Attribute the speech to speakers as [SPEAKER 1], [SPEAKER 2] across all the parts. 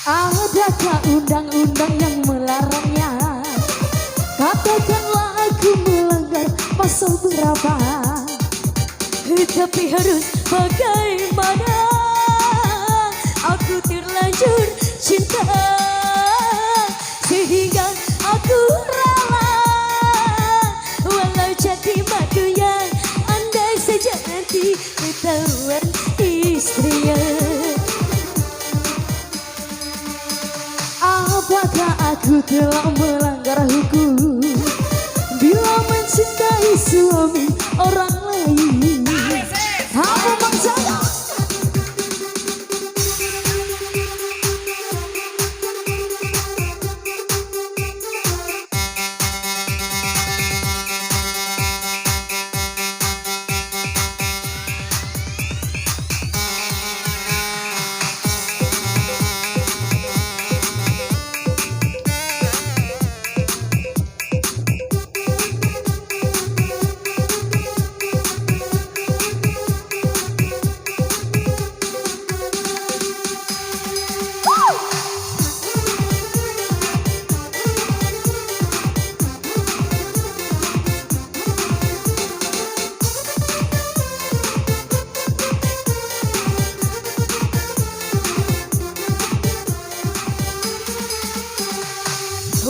[SPEAKER 1] Adakah undang-undang yang melarangnya? Katakanlah aku melanggar pasal berapa? Tapi harus bagaimana? Aku terlanjur cinta sehingga aku rela walau jadi madu yang andai saja nanti ketahuan istrinya. Apakah aku telah melanggar hukum bila mencintai suami orang lain? Apa maksudnya?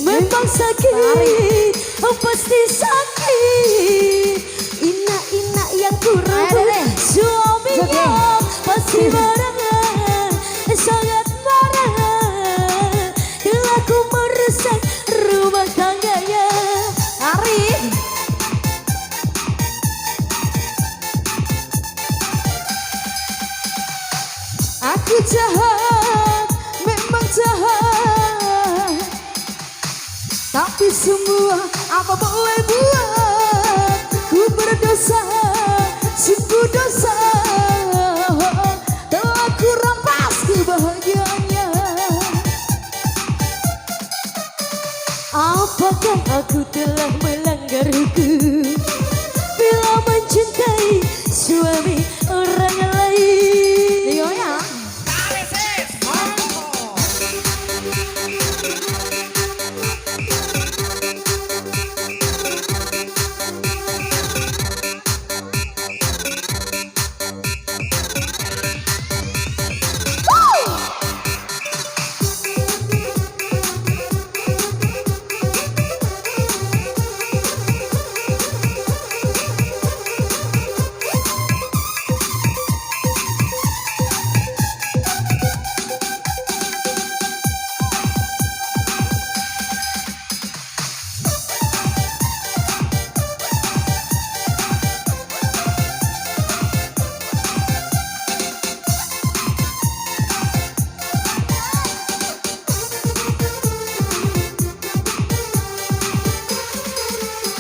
[SPEAKER 1] Memang sakit, pasti sakit. Ina-ina yang kurang suaminya pasti marah, sangat marah. Bila ku merusak rumah tangganya. Ari, aku jahat, memang jahat. Tapi semua apa boleh buat, ku berdosa, sungguh dosa. Telah ku rampas kebahagiaannya. Apakah aku telah melanggar hukum bila mencintai suami orang lain? Yoya.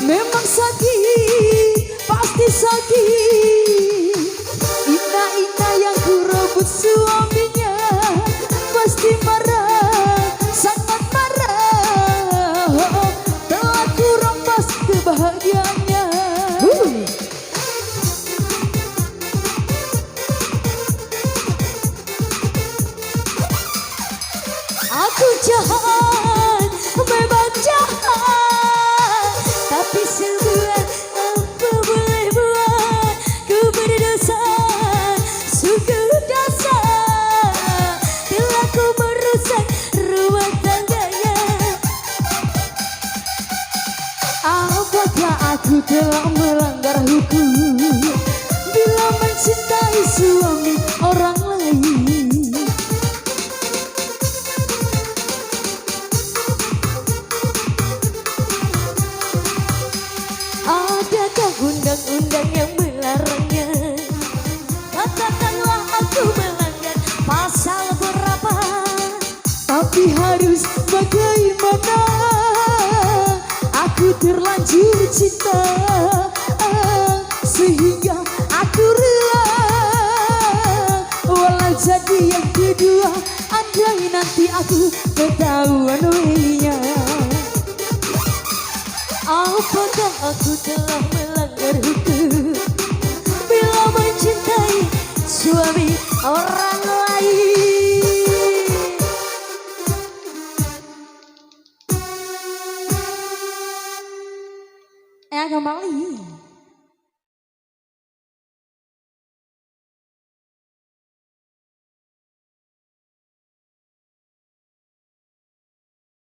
[SPEAKER 1] Memang sakit, pasti sakit. Ina-ina yang ku rebut suaminya pasti marah, sangat marah. Telah ku rampas kebahagiaannya. Aku jahat, memang jahat. Tapi semua apa boleh buat, ku berdosa, sungguh dosa. Telah ku merusak rumah tangganya. Apakah aku telah melanggar hukum bila mencintai suami orang lain? Adakah undang-undang yang melarangnya? Katakanlah aku melanggar pasal berapa? Tapi harus bagaimana? Aku terlanjur cinta sehingga aku rela walau jadi yang kedua. Andai nanti aku ketahuan wehnya. Apakah aku telah melanggar hukum bila mencintai suami orang lain? kembali.